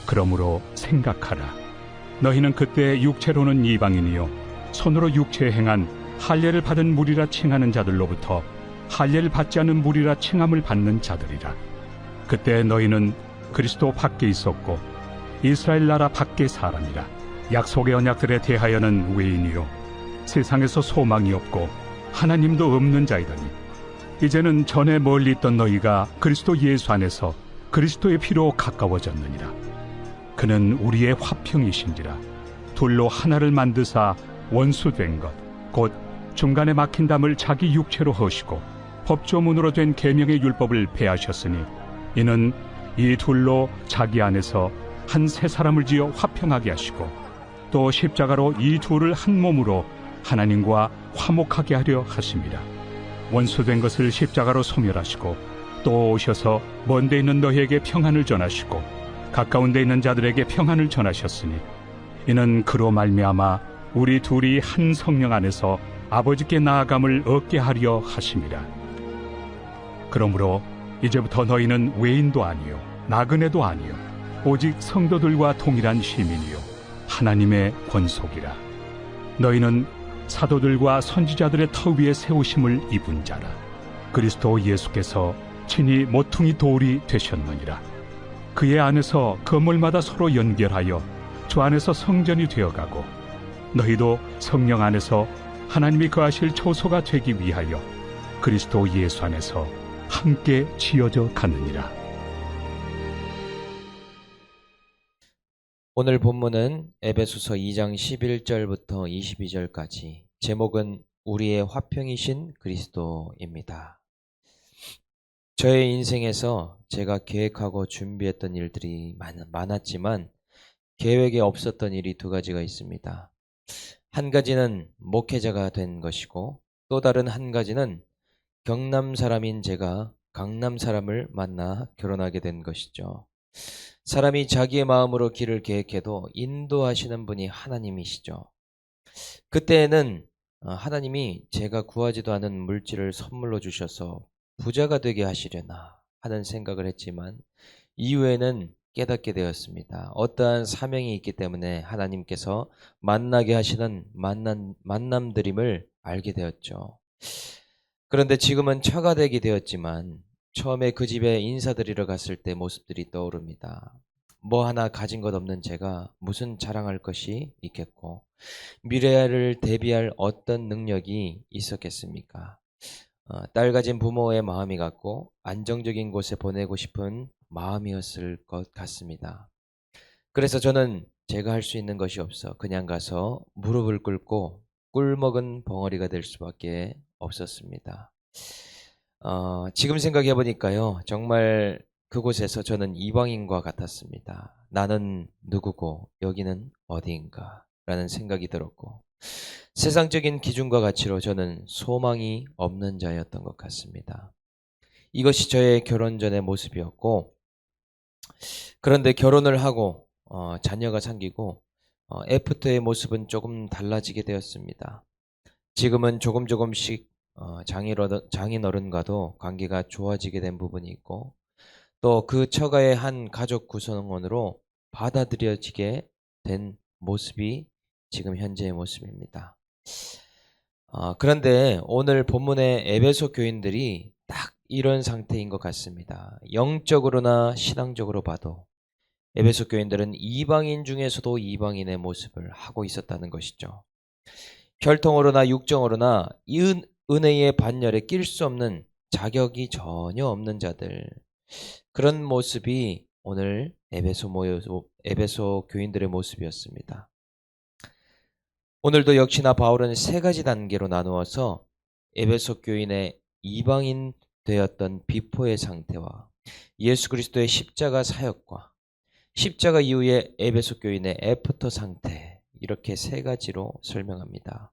그러므로 생각하라. 너희는 그때 육체로는 이방인이요 손으로 육체에 행한 할례를 받은 무리라 칭하는 자들로부터 할례를 받지 않은 무리라 칭함을 받는 자들이라. 그때 너희는 그리스도 밖에 있었고 이스라엘 나라 밖의 사람이라. 약속의 언약들에 대하여는 외인이요 세상에서 소망이 없고 하나님도 없는 자이더니 이제는 전에 멀리 있던 너희가 그리스도 예수 안에서 그리스도의 피로 가까워졌느니라. 그는 우리의 화평이신지라. 둘로 하나를 만드사 원수된 것 곧 중간에 막힌 담을 자기 육체로 허시고 법조문으로 된 계명의 율법을 폐하셨으니 이는 이 둘로 자기 안에서 한 새 사람을 지어 화평하게 하시고 또 십자가로 이 둘을 한 몸으로 하나님과 화목하게 하려 하심이라. 원수된 것을 십자가로 소멸하시고 또 오셔서 먼 데 있는 너희에게 평안을 전하시고 가까운 데 있는 자들에게 평안을 전하셨으니 이는 그로 말미암아 우리 둘이 한 성령 안에서 아버지께 나아감을 얻게 하려 하심이라. 그러므로 이제부터 너희는 외인도 아니요 나그네도 아니요 오직 성도들과 동일한 시민이요 하나님의 권속이라. 너희는 사도들과 선지자들의 터 위에 세우심을 입은 자라. 그리스도 예수께서 친히 모퉁이 돌이 되셨느니라. 그의 안에서 건물마다 서로 연결하여 주 안에서 성전이 되어가고 너희도 성령 안에서 하나님이 거하실 초소가 되기 위하여 그리스도 예수 안에서 함께 지어져 가느니라. 오늘 본문은 에베소서 2장 11절부터 22절까지, 제목은 우리의 화평이신 그리스도입니다. 저의 인생에서 제가 계획하고 준비했던 일들이 많았지만 계획에 없었던 일이 두 가지가 있습니다. 한 가지는 목회자가 된 것이고 또 다른 한 가지는 경남 사람인 제가 강남 사람을 만나 결혼하게 된 것이죠. 사람이 자기의 마음으로 길을 계획해도 인도하시는 분이 하나님이시죠. 그때에는 하나님이 제가 구하지도 않은 물질을 선물로 주셔서 부자가 되게 하시려나 하는 생각을 했지만 이후에는 깨닫게 되었습니다. 어떠한 사명이 있기 때문에 하나님께서 만나게 하시는 만남들임을 알게 되었죠. 그런데 지금은 처가 되게 되었지만 처음에 그 집에 인사드리러 갔을 때 모습들이 떠오릅니다. 뭐 하나 가진 것 없는 제가 무슨 자랑할 것이 있겠고 미래를 대비할 어떤 능력이 있었겠습니까? 딸 가진 부모의 마음이 같고 안정적인 곳에 보내고 싶은 마음이었을 것 같습니다. 그래서 저는 제가 할 수 있는 것이 없어 그냥 가서 무릎을 꿇고 꿀먹은 벙어리가 될 수밖에 없었습니다. 지금 생각해 보니까요, 정말 그곳에서 저는 이방인과 같았습니다. 나는 누구고 여기는 어디인가 라는 생각이 들었고 세상적인 기준과 가치로 저는 소망이 없는 자였던 것 같습니다. 이것이 저의 결혼 전의 모습이었고, 그런데 결혼을 하고 자녀가 생기고 애프터의 모습은 조금 달라지게 되었습니다. 지금은 조금씩 장인어른과도 관계가 좋아지게 된 부분이 있고 또 그 처가의 한 가족 구성원으로 받아들여지게 된 모습이 지금 현재의 모습입니다. 그런데 오늘 본문의 에베소 교인들이 딱 이런 상태인 것 같습니다. 영적으로나 신앙적으로 봐도 에베소 교인들은 이방인 중에서도 이방인의 모습을 하고 있었다는 것이죠. 혈통으로나 육정으로나 이 은혜의 반열에 낄 수 없는 자격이 전혀 없는 자들, 그런 모습이 오늘 에베소 교인들의 모습이었습니다. 오늘도 역시나 바울은 세 가지 단계로 나누어서 에베소 교인의 이방인 되었던 비포의 상태와 예수 그리스도의 십자가 사역과 십자가 이후의 에베소 교인의 애프터 상태, 이렇게 세 가지로 설명합니다.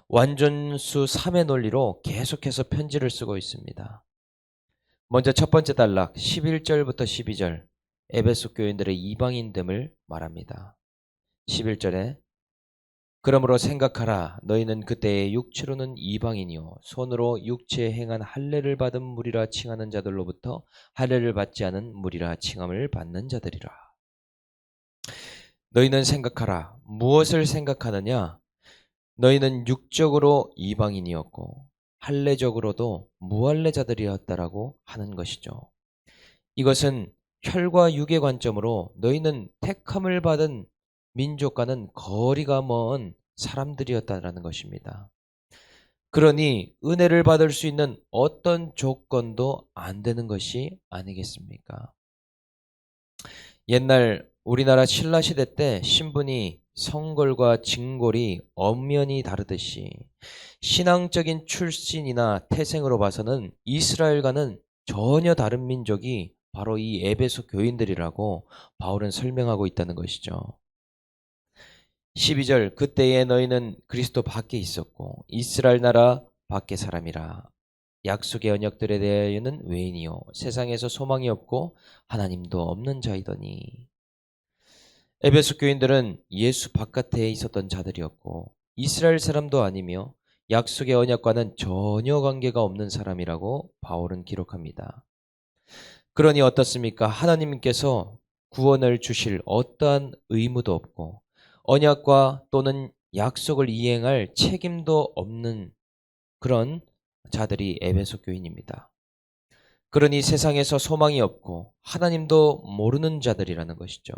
완전수 3의 논리로 계속해서 편지를 쓰고 있습니다. 먼저 첫 번째 단락 11절부터 12절, 에베소 교인들의 이방인됨을 말합니다. 11절에 그러므로 생각하라. 너희는 그때의 육체로는 이방인이요 손으로 육체에 행한 할례를 받은 무리라 칭하는 자들로부터 할례를 받지 않은 무리라 칭함을 받는 자들이라. 너희는 생각하라. 무엇을 생각하느냐? 너희는 육적으로 이방인이었고 할례적으로도 무할례자들이었다라고 하는 것이죠. 이것은 혈과 육의 관점으로 너희는 택함을 받은 민족과는 거리가 먼 사람들이었다라는 것입니다. 그러니 은혜를 받을 수 있는 어떤 조건도 안 되는 것이 아니겠습니까? 옛날 우리나라 신라 시대 때 신분이 성골과 진골이 엄연히 다르듯이 신앙적인 출신이나 태생으로 봐서는 이스라엘과는 전혀 다른 민족이 바로 이 에베소 교인들이라고 바울은 설명하고 있다는 것이죠. 12절 그때에 너희는 그리스도 밖에 있었고 이스라엘 나라 밖의 사람이라 약속의 언약들에 대하여는 외인이요 세상에서 소망이 없고 하나님도 없는 자이더니 에베소 교인들은 예수 바깥에 있었던 자들이었고 이스라엘 사람도 아니며 약속의 언약과는 전혀 관계가 없는 사람이라고 바울은 기록합니다. 그러니 어떻습니까? 하나님께서 구원을 주실 어떠한 의무도 없고 언약과 또는 약속을 이행할 책임도 없는 그런 자들이 에베소 교인입니다. 그러니 세상에서 소망이 없고 하나님도 모르는 자들이라는 것이죠.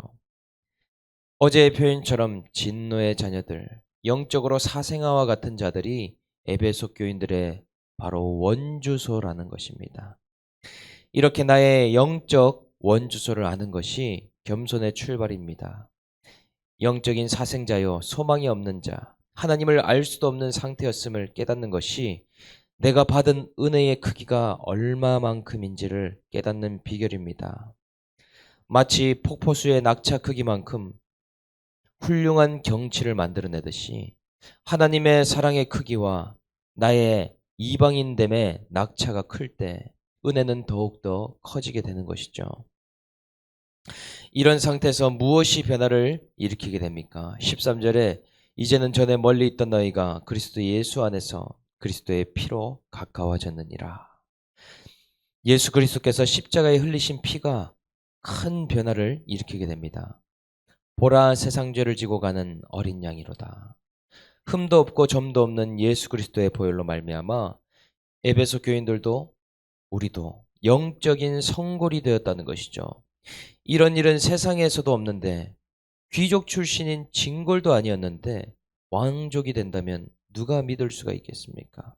어제의 표현처럼 진노의 자녀들, 영적으로 사생아와 같은 자들이 에베소 교인들의 바로 원주소라는 것입니다. 이렇게 나의 영적 원주소를 아는 것이 겸손의 출발입니다. 영적인 사생자요, 소망이 없는 자, 하나님을 알 수도 없는 상태였음을 깨닫는 것이 내가 받은 은혜의 크기가 얼마만큼인지를 깨닫는 비결입니다. 마치 폭포수의 낙차 크기만큼 훌륭한 경치를 만들어내듯이 하나님의 사랑의 크기와 나의 이방인됨의 낙차가 클 때 은혜는 더욱더 커지게 되는 것이죠. 이런 상태에서 무엇이 변화를 일으키게 됩니까? 13절에 이제는 전에 멀리 있던 너희가 그리스도 예수 안에서 그리스도의 피로 가까워졌느니라. 예수 그리스도께서 십자가에 흘리신 피가 큰 변화를 일으키게 됩니다. 보라 세상 죄를 지고 가는 어린 양이로다. 흠도 없고 점도 없는 예수 그리스도의 보혈로 말미암아 에베소 교인들도 우리도 영적인 성골이 되었다는 것이죠. 이런 일은 세상에서도 없는데 귀족 출신인 진골도 아니었는데 왕족이 된다면 누가 믿을 수가 있겠습니까?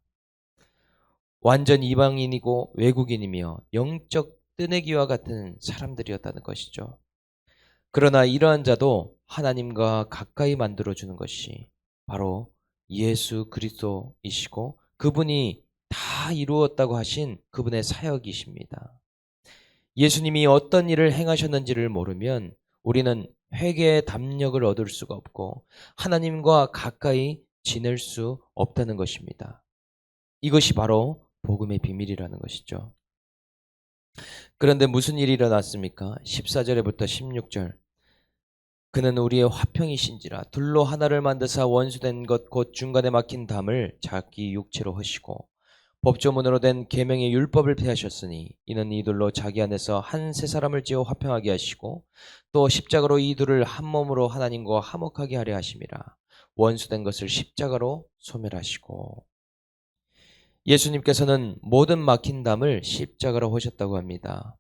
완전 이방인이고 외국인이며 영적 뜨내기와 같은 사람들이었다는 것이죠. 그러나 이러한 자도 하나님과 가까이 만들어주는 것이 바로 예수 그리스도이시고 그분이 다 이루었다고 하신 그분의 사역이십니다. 예수님이 어떤 일을 행하셨는지를 모르면 우리는 회개의 담력을 얻을 수가 없고 하나님과 가까이 지낼 수 없다는 것입니다. 이것이 바로 복음의 비밀이라는 것이죠. 그런데 무슨 일이 일어났습니까? 14절부터 16절 그는 우리의 화평이신지라 둘로 하나를 만드사 원수된 것 곧 중간에 막힌 담을 자기 육체로 하시고 법조문으로 된 계명의 율법을 폐하셨으니 이는 이둘로 자기 안에서 한 세 사람을 지어 화평하게 하시고 또 십자가로 이 둘을 한 몸으로 하나님과 화목하게 하려 하심이라. 원수된 것을 십자가로 소멸하시고 예수님께서는 모든 막힌 담을 십자가로 하셨다고 합니다.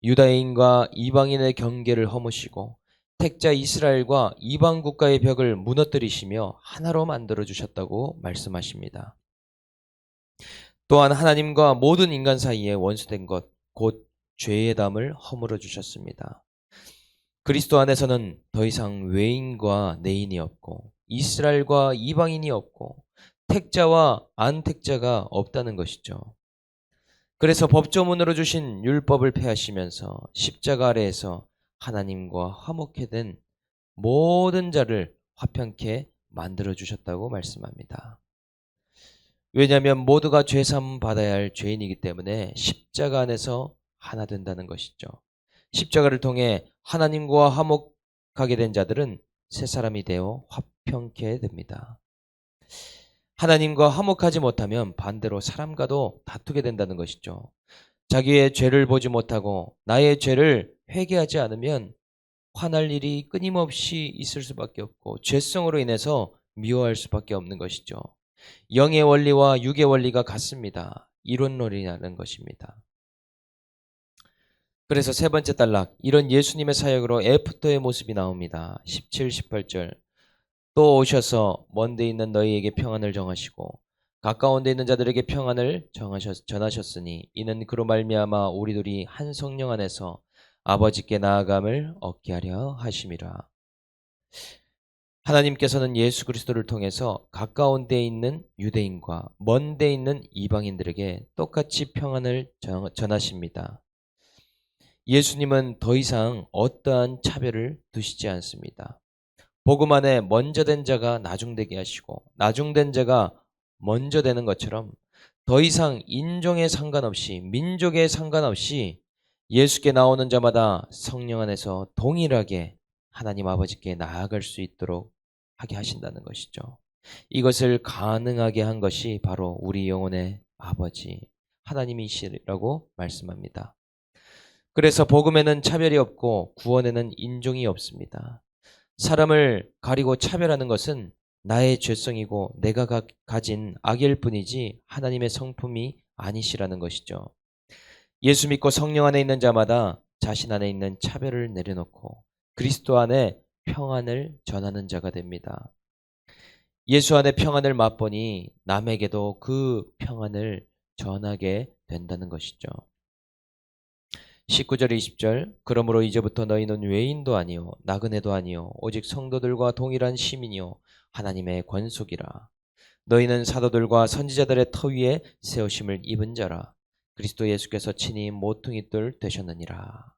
유다인과 이방인의 경계를 허무시고 택자 이스라엘과 이방 국가의 벽을 무너뜨리시며 하나로 만들어 주셨다고 말씀하십니다. 또한 하나님과 모든 인간 사이에 원수된 것, 곧 죄의 담을 허물어 주셨습니다. 그리스도 안에서는 더 이상 외인과 내인이 없고 이스라엘과 이방인이 없고 택자와 안택자가 없다는 것이죠. 그래서 법조문으로 주신 율법을 폐하시면서 십자가 아래에서 하나님과 화목해 된 모든 자를 화평케 만들어 주셨다고 말씀합니다. 왜냐하면 모두가 죄사함 받아야 할 죄인이기 때문에 십자가 안에서 하나 된다는 것이죠. 십자가를 통해 하나님과 화목하게 된 자들은 새 사람이 되어 화평케 됩니다. 하나님과 화목하지 못하면 반대로 사람과도 다투게 된다는 것이죠. 자기의 죄를 보지 못하고 나의 죄를 회개하지 않으면 화날 일이 끊임없이 있을 수밖에 없고 죄성으로 인해서 미워할 수밖에 없는 것이죠. 영의 원리와 육의 원리가 같습니다. 이론론이라는 것입니다. 그래서 세 번째 단락, 이런 예수님의 사역으로 애프터의 모습이 나옵니다. 17, 18절. 또 오셔서 먼 데 있는 너희에게 평안을 정하시고 가까운 데 있는 자들에게 평안을 전하셨으니 이는 그로 말미암아 우리들이 한 성령 안에서 아버지께 나아감을 얻게 하려 하심이라. 하나님께서는 예수 그리스도를 통해서 가까운 데 있는 유대인과 먼 데 있는 이방인들에게 똑같이 평안을 전하십니다. 예수님은 더 이상 어떠한 차별을 두시지 않습니다. 복음 안에 먼저 된 자가 나중되게 하시고 나중된 자가 먼저 되는 것처럼 더 이상 인종에 상관없이 민족에 상관없이 예수께 나오는 자마다 성령 안에서 동일하게 하나님 아버지께 나아갈 수 있도록 하게 하신다는 것이죠. 이것을 가능하게 한 것이 바로 우리 영혼의 아버지 하나님이시라고 말씀합니다. 그래서 복음에는 차별이 없고 구원에는 인종이 없습니다. 사람을 가리고 차별하는 것은 나의 죄성이고 내가 가진 악일 뿐이지 하나님의 성품이 아니시라는 것이죠. 예수 믿고 성령 안에 있는 자마다 자신 안에 있는 차별을 내려놓고 그리스도 안에 평안을 전하는 자가 됩니다. 예수 안에 평안을 맛보니 남에게도 그 평안을 전하게 된다는 것이죠. 19절 20절 그러므로 이제부터 너희는 외인도 아니요 나그네도 아니요 오직 성도들과 동일한 시민이요 하나님의 권속이라. 너희는 사도들과 선지자들의 터 위에 세우심을 입은 자라. 그리스도 예수께서 친히 모퉁이 돌 되셨느니라.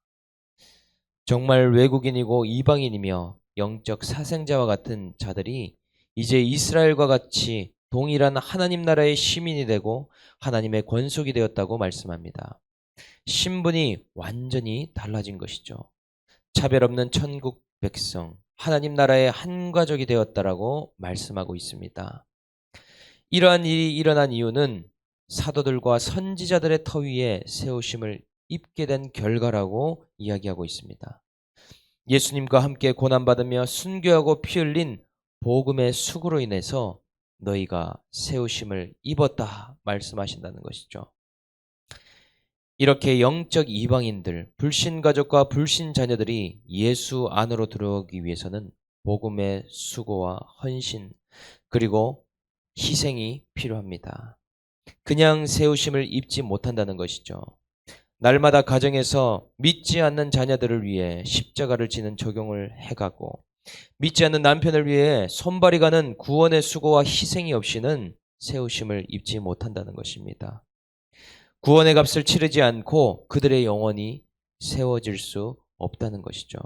정말 외국인이고 이방인이며 영적 사생자와 같은 자들이 이제 이스라엘과 같이 동일한 하나님 나라의 시민이 되고 하나님의 권속이 되었다고 말씀합니다. 신분이 완전히 달라진 것이죠. 차별 없는 천국 백성, 하나님 나라의 한 가족이 되었다라고 말씀하고 있습니다. 이러한 일이 일어난 이유는 사도들과 선지자들의 터 위에 세우심을 입게 된 결과라고 이야기하고 있습니다. 예수님과 함께 고난받으며 순교하고 피 흘린 복음의 수고로 인해서 너희가 세우심을 입었다 말씀하신다는 것이죠. 이렇게 영적 이방인들, 불신 가족과 불신 자녀들이 예수 안으로 들어오기 위해서는 복음의 수고와 헌신 그리고 희생이 필요합니다. 그냥 세우심을 입지 못한다는 것이죠. 날마다 가정에서 믿지 않는 자녀들을 위해 십자가를 지는 적용을 해가고 믿지 않는 남편을 위해 손발이 가는 구원의 수고와 희생이 없이는 세우심을 입지 못한다는 것입니다. 구원의 값을 치르지 않고 그들의 영혼이 세워질 수 없다는 것이죠.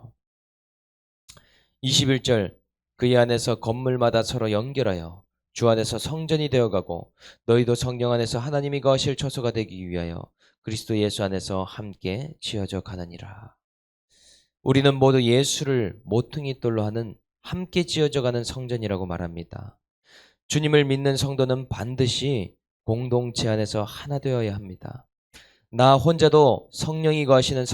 21절 그의 안에서 건물마다 서로 연결하여 주 안에서 성전이 되어가고 너희도 성령 안에서 하나님이 거하실 처소가 되기 위하여 그리스도 예수 안에서 함께 지어져 가느니라. 우리는 모두 예수를 모퉁이 돌로 하는 함께 지어져 가는 성전이라고 말합니다. 주님을 믿는 성도는 반드시 공동체 안에서 하나 되어야 합니다. 나 혼자도 성령이 거하시는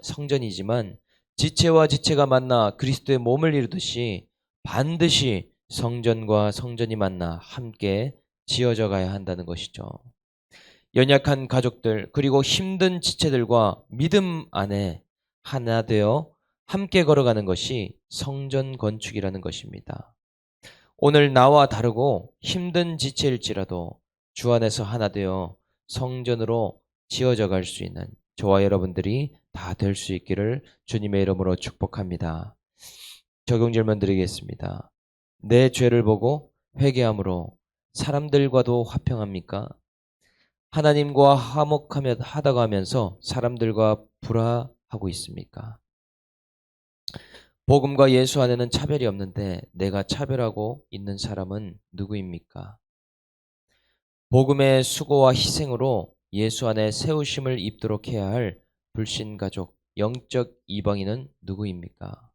성전이지만 지체와 지체가 만나 그리스도의 몸을 이루듯이 반드시 성전과 성전이 만나 함께 지어져 가야 한다는 것이죠. 연약한 가족들 그리고 힘든 지체들과 믿음 안에 하나 되어 함께 걸어가는 것이 성전 건축이라는 것입니다. 오늘 나와 다르고 힘든 지체일지라도 주 안에서 하나 되어 성전으로 지어져 갈 수 있는 저와 여러분들이 다 될 수 있기를 주님의 이름으로 축복합니다. 적용 질문 드리겠습니다. 내 죄를 보고 회개함으로 사람들과도 화평합니까? 하나님과 화목하다가 하면서 사람들과 불화하고 있습니까? 복음과 예수 안에는 차별이 없는데 내가 차별하고 있는 사람은 누구입니까? 복음의 수고와 희생으로 예수 안에 세우심을 입도록 해야 할 불신가족, 영적 이방인은 누구입니까?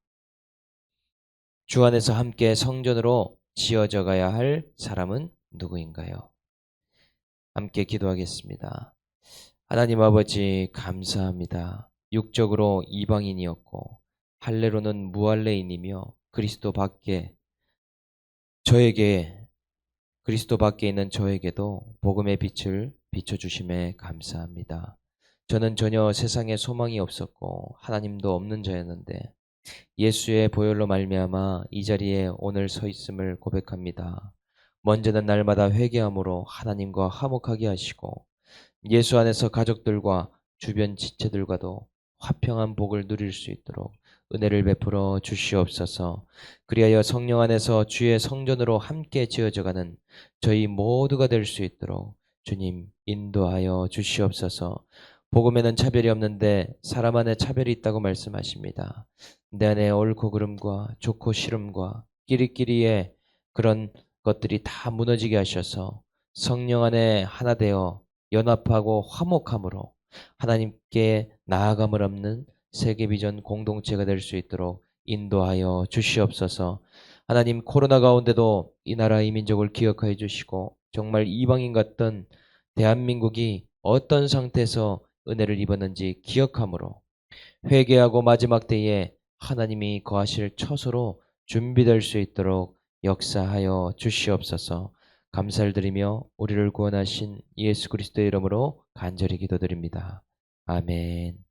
주 안에서 함께 성전으로 지어져 가야 할 사람은 누구인가요? 함께 기도하겠습니다. 하나님 아버지 감사합니다. 육적으로 이방인이었고 할례로는 무할례인이며 그리스도 밖에 있는 저에게도 복음의 빛을 비춰주심에 감사합니다. 저는 전혀 세상에 소망이 없었고 하나님도 없는 자였는데 예수의 보혈로 말미암아 이 자리에 오늘 서 있음을 고백합니다. 먼저는 날마다 회개함으로 하나님과 화목하게 하시고 예수 안에서 가족들과 주변 지체들과도 화평한 복을 누릴 수 있도록 은혜를 베풀어 주시옵소서. 그리하여 성령 안에서 주의 성전으로 함께 지어져가는 저희 모두가 될 수 있도록 주님 인도하여 주시옵소서. 복음에는 차별이 없는데 사람 안에 차별이 있다고 말씀하십니다. 내 안에 옳고 그름과 좋고 싫음과 끼리끼리의 그런 것들이 다 무너지게 하셔서 성령 안에 하나 되어 연합하고 화목함으로 하나님께 나아감을 없는 세계비전 공동체가 될 수 있도록 인도하여 주시옵소서. 하나님, 코로나 가운데도 이 나라 이 민족을 기억하여 주시고 정말 이방인 같던 대한민국이 어떤 상태에서 은혜를 입었는지 기억함으로 회개하고 마지막 때에 하나님이 거하실 처소로 준비될 수 있도록 역사하여 주시옵소서. 감사를 드리며 우리를 구원하신 예수 그리스도의 이름으로 간절히 기도드립니다. 아멘.